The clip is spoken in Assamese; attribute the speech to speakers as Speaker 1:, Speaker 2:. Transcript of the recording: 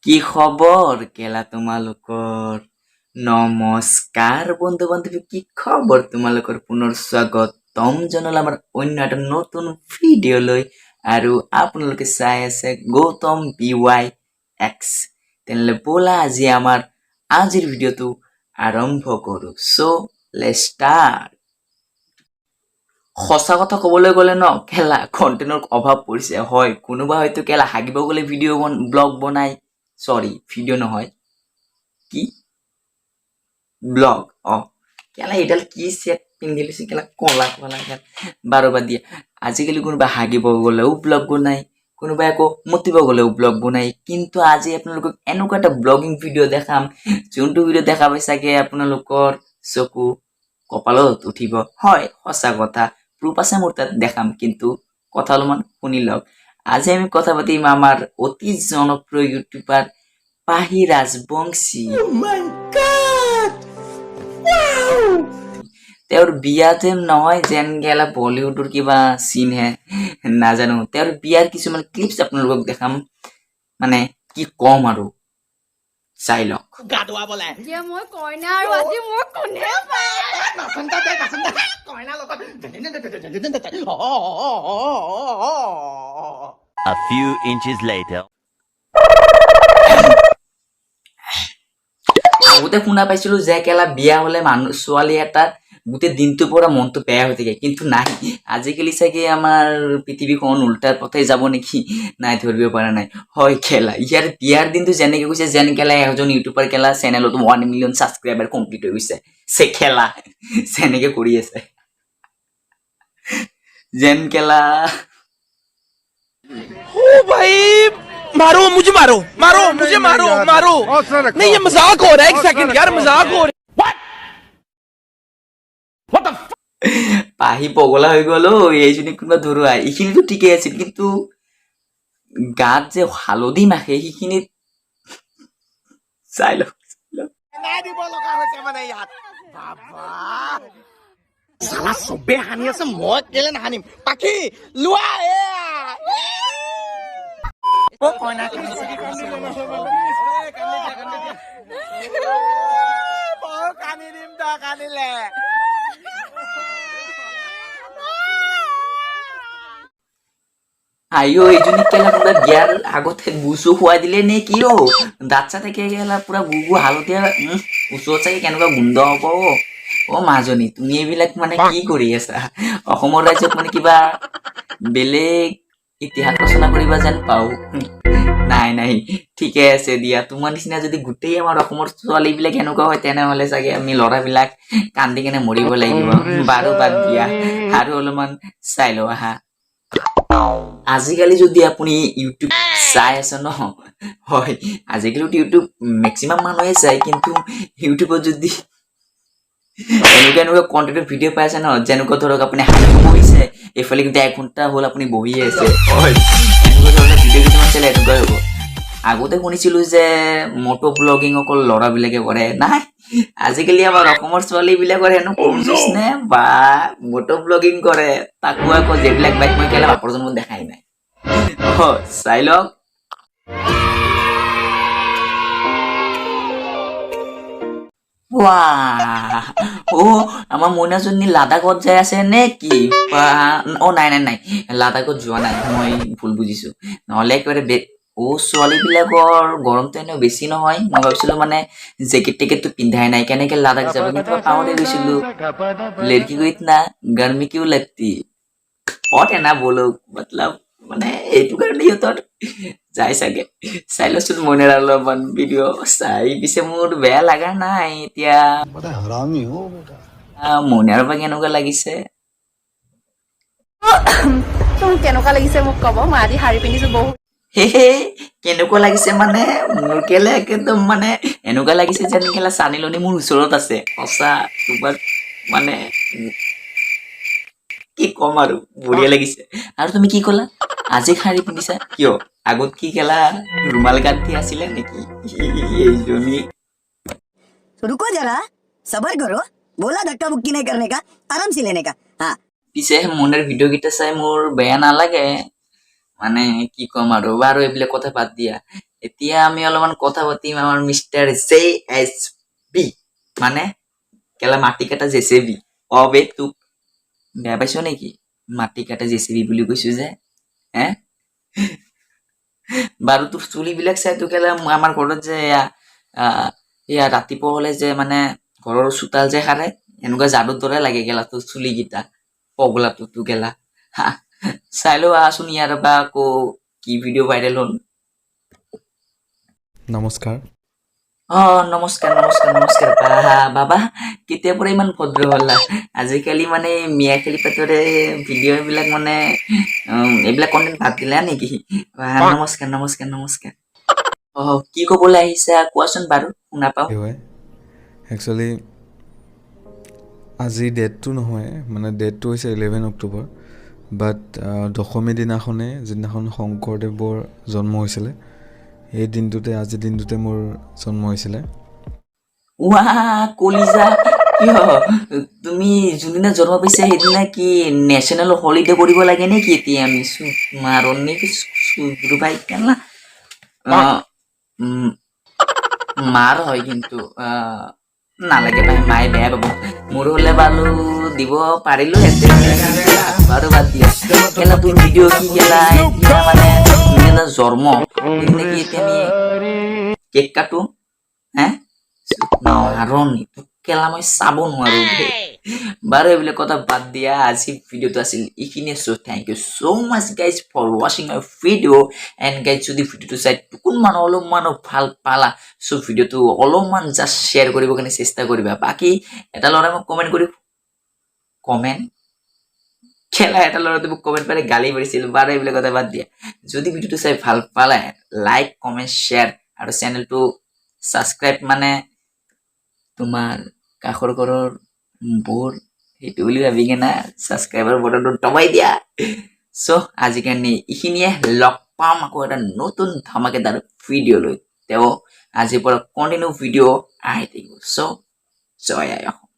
Speaker 1: কি খবৰ কেলা তোমালোকৰ? নমস্কাৰ বন্ধু বান্ধৱী, কি খবৰ তোমালোকৰ? পুনৰ স্বাগতম জনালো আমাৰ অন্য এটা নতুন ভিডিঅ'লৈ। আৰু আপোনালোকে চাই আছে গৌতম BY-X। তেনেহ'লে ব'লা আজি আমাৰ আজিৰ ভিডিঅ'টো আৰম্ভ কৰোঁ। চ' লেটছ ষ্টাৰ্ট। সঁচা কথা ক'বলৈ গ'লে ন কেলা কণ্টেণ্টৰ অভাৱ পৰিছে। হয়, কোনোবা হয়তো কেলা হাগিব গ'লে ব্লগ বনাই, চৰি ভিডিঅ' নহয়, কি ব্লগ। কেলা এইডাল কি চেট পিন্ধি লৈছে কেলা কলা কলা কেলা। বাৰু বাদ দিয়া, আজিকালি কোনোবা হাগিব গ'লেও ব্লগ বনাই, কোনোবাই আকৌ মতিব গ'লেও ব্লগ বনাই। কিন্তু আজি আপোনালোকক এনেকুৱা এটা ব্লগিং ভিডিঅ' দেখাম, যোনটো ভিডিঅ' দেখা পাই চাগে আপোনালোকৰ চকু কপালত উঠিব। হয়, সঁচা কথা, প্ৰুফ আছে মোৰ তাত, দেখাম। কিন্তু কথা অলপমান শুনি লওক। আজি আমি কথা পাতিম আমাৰ অতি জনপ্ৰিয় ইউটিউবাৰ পাহি ৰাজবংশী। তেওঁৰ বিয়া যেন নহয়, যেন গেলা বলিউডৰ কিবা চিন হে, নাজানো। তেওঁৰ বিয়াৰ কিছুমান ক্লিপছ আপোনালোকক দেখাম, মানে কি কম আৰু, চাই লওক।
Speaker 2: A few inches later.
Speaker 1: আগতে শুনা পাইছিলো যে কেলা বিয়া হলে ছোৱালী এটাৰ গোটেই দিনটোৰ পৰা মনটো বেয়া হৈ থাকে, কিন্তু নাই, আজিকালি চাগে আমাৰ পৃথিৱীখন উল্টাৰ পথে যাব নেকি, নাই ধৰিব পৰা নাই। হয় কেলা ইয়াৰ বিয়াৰ দিনটো যেনেকে গৈছে, যেন কেলা এজন ইউটিউবাৰ কেলা চেনেলত 1 মিলিয়ন ছাবস্ক্ৰাইবাৰ কমপ্লিট হৈ গৈছে, সে খেলা যেনেকে কৰি আছে, যেন কেলা
Speaker 3: ओ भाई मारो मुझे मारो मारो मुझे मारो मारो नहीं ये मजाक हो रहा है एक सेकंड यार मजाक हो रहा
Speaker 1: পাহি পগলা হৈ গ'ল। এইজনী কোনোবা ধৰুৱা, এইখিনিতো ঠিকে আছিল, কিন্তু গাত যে হালধি মাখে সেইখিনিত চাই লওক।
Speaker 3: साला सबे हानि আছে মই কেলে নাহানিম পাখি লোৱা ও কইনা কানি দিম তা কানিলে
Speaker 1: আইও এইজনী কেলা পুৰা বিয়াৰ আগতে গুচু খুৱাই দিলে নে কি? দাঁত থেকে গেলা পুৰা গুগু হালধীয়া, ওচৰত চাগে কেনেকুৱা গোন্ধ হ'ব। মাজনী, তুমি এইবিলাক মানে কি কৰি আছা? অসমৰ ৰাজ্যত মানে কিবা বেলেগ ইতিহাস ৰচনা কৰিবা যেন পাও। নাই নাই, ঠিকে আছে দিয়া। তোমাৰ নিচিনা যদি গোটেই আমাৰ অসমৰ ছোৱালী বিলাক এনেকুৱা হয়, তেনেহলে চাগে আমি ল'ৰাবিলাক কান্দি কেনে মৰিব লাগিব। বাৰু বাদ দিয়া, আৰু অলপমান চাই লওঁ আহা। আজিকালি যদি আপুনি ইউটিউব চাই আছে ন, হয় আজিকালি ইউটিউব মেক্সিমাম মানুহে চাই, কিন্তু ইউটিউবত যদি এনেকুৱা কন্টেন্টৰ ভিডিঅ' পাই আছে ন, যেনেকুৱা ধৰক আপুনি হাঁহিব বহিছে, এইফালে কিন্তু 1 ঘণ্টা হ'ল আপুনি বহিয়ে আছে, হয় এনেকুৱা ধৰণৰ ভিডিঅ' কিছুমান চালে এনেকুৱাই হ'ব। আগতে শুনিছিলো যে মটো ব্লগিং অকল ল'ৰাবিলাকে কৰে, নাই আজিকালি আমাৰ অসমৰ ছোৱালী বিলাকৰ হেনো কম জুজ নে বা মটো ব্লগিং কৰে, তাকো আকৌ যিবিলাক বাইক মই কেলা বাপৰ জন্মত দেখাই নাই। চাই লওক। আমাৰ মইনাজনী লাডাখত যাই আছে নে কি? নাই নাই নাই, লাডাখত যোৱা নাই, মই ভুল বুজিছো। নহলে একেবাৰে ছোৱালী বিলাকৰ গৰমটো এনেও বেছি নহয়, মই ভাবিছিলো মানে জেকেট টেকেটটো পিন্ধাই নাই, কেনেকে লাডাখ যাব, কিন্তু পাহৰি গৈছিলো। লড়কি কো ইতনা গৰমি কিউ লাগতি, না বলো মতলব, মানে এইটো কাৰণে সিহঁতৰ যাই চাগে। চাই লচোন মইনাৰ অলপমান ভিডিঅ' চাই, পিছে মোৰ বেয়া লগা নাই। এতিয়া মইনাৰ পৰা কেনেকুৱা লাগিছে?
Speaker 4: কেনেকুৱা লাগিছে মোক কব, মই আজি শাৰী পিন্ধিছো বহুত।
Speaker 1: কেনেকুৱা লাগিছে মানে মোৰ কেলে একদম মানে এনেকুৱা লাগিছে যেন কেলা চানি লনি মোৰ ওচৰত আছে। সঁচা তোমাক মানে কি কম আৰু, বঢ়িয়া লাগিছে। আৰু তুমি কি ক'লা, আজি শাৰী পিন্ধিছা কিয়? আগত কি কেলা ৰুমাল গাঁঠি আছিলে নেকি এইজনী?
Speaker 5: रुको जरा सबर करो बोला धक्का मुक्की नहीं करने का आराम से लेने का हाँ
Speaker 1: পিছে মনের ভিডিঅ' কেইটা চাই মোৰ বেয়া নালাগে, মানে কি ক'ম আৰু। বাৰু এইবিলাক কথা বাদ দিয়া, এতিয়া আমি অলপমান কথা পাতিম আমাৰ মিষ্টাৰ JSB মানে কেলা মাটি কাটা জেচেবি অবে তোক বেয়া পাইছ নেকি মাটি কাটা জেচেবি বুলি কৈছো যে হে বাৰু তোৰ চুলিবিলাক চাই তো কেলা আমাৰ ঘৰত যে এয়া ৰাতিপুৱা হলে যে মানে ঘৰৰ চোতাল যে সাৰে এনেকুৱা যাদুৰ দৰে লাগে গেলা তোৰ চুলিকেইটা পগলাটো তো গেলা চাই লো আচোন ইয়াৰ বা আকৌ কি ভিডিঅ' ভাইৰেল হ'ল
Speaker 6: নমস্কাৰ
Speaker 1: নমস্কাৰ বাবা কেতিয়াৰ পৰা ইমান ভদ্ৰ হলা আজিকালি মানে মিয়া খেলি পাতৰে ভিডিঅ' বিলাক মানে এইবিলাক কণ্টেণ্ট বাদ দিলা নেকি নমস্কাৰ কি কবলৈ আহিছা কোৱাচোন বাৰু শুনা পাওঁ
Speaker 6: হয় একচুৱেলি আজি ডেটটো নহয় মানে ডেটটো হৈছে 11 অক্টোবৰ বাট দশমী দিনাখনে যিদিনাখন শংকৰদেৱৰ জন্ম হৈছিলে এই দিনটোতে আজিৰ দিনটোতে মোৰ জন্ম হৈছিলে
Speaker 1: ৱা কলিজা কিয় তুমি যোনদিনা জন্ম পাইছা সেইদিনা কি নেশ্যনেল হলিডে কৰিব লাগে নেকি এতিয়া আমি মাৰণ নেকি ভাই কেলা মাৰ হয় কিন্তু নালাগে ভাই মায়ে বেয়া পাব মোৰ হলে বাৰু দিব পাৰিলো বাৰু বাদ দিয়া কেলা তোৰ ভিডিঅ' কি কেলা এতিয়া মানে যোনদিনা জন্ম সেইদিনা কি এতিয়া আমি কেক কাটো হে মাৰণ কেলা মই চাব নোৱাৰো বাৰু এইবিলাক কথা বাদ দিয়া আজি ভিডিঅ'টো আছিল এইখিনিয়ে so' thank you so' much guys for ৱাচিং মাই ভিডিঅ' এণ্ড গাইজ যদি ভিডিঅ'টো চাই কোনমান অলপমান ভাল পালা চ' ভিডিঅ'টো অলপমান জাষ্ট শ্বেয়াৰ কৰিব কাৰণে চেষ্টা কৰিবা বাকী এটা ল'ৰাই মোক খেলা এটা ল'ৰাটো মোক কমেণ্ট পালে গালি পাৰিছিল বাৰু এইবিলাক কথা বাদ দিয়া যদি ভিডিঅ'টো চাই ভাল পালে লাইক কমেণ্ট শ্বেয়াৰ আৰু চেনেলটো ছাবস্ক্ৰাইব মানে তোমাৰ কাষৰ ঘৰৰ বোৰ সেইটো বুলি ভাবি কিনে ছাবস্ক্ৰাইবাৰ বটনটো দবাই দিয়া চ' আজি কাৰণে এইখিনিয়ে লগ পাম আকৌ এটা নতুন ধামাকেদাৰ ভিডিঅ' লৈ তেওঁ আজিৰ পৰা কণ্টিনিউ ভিডিঅ' আহি থাকিব চ' জয় আই অসম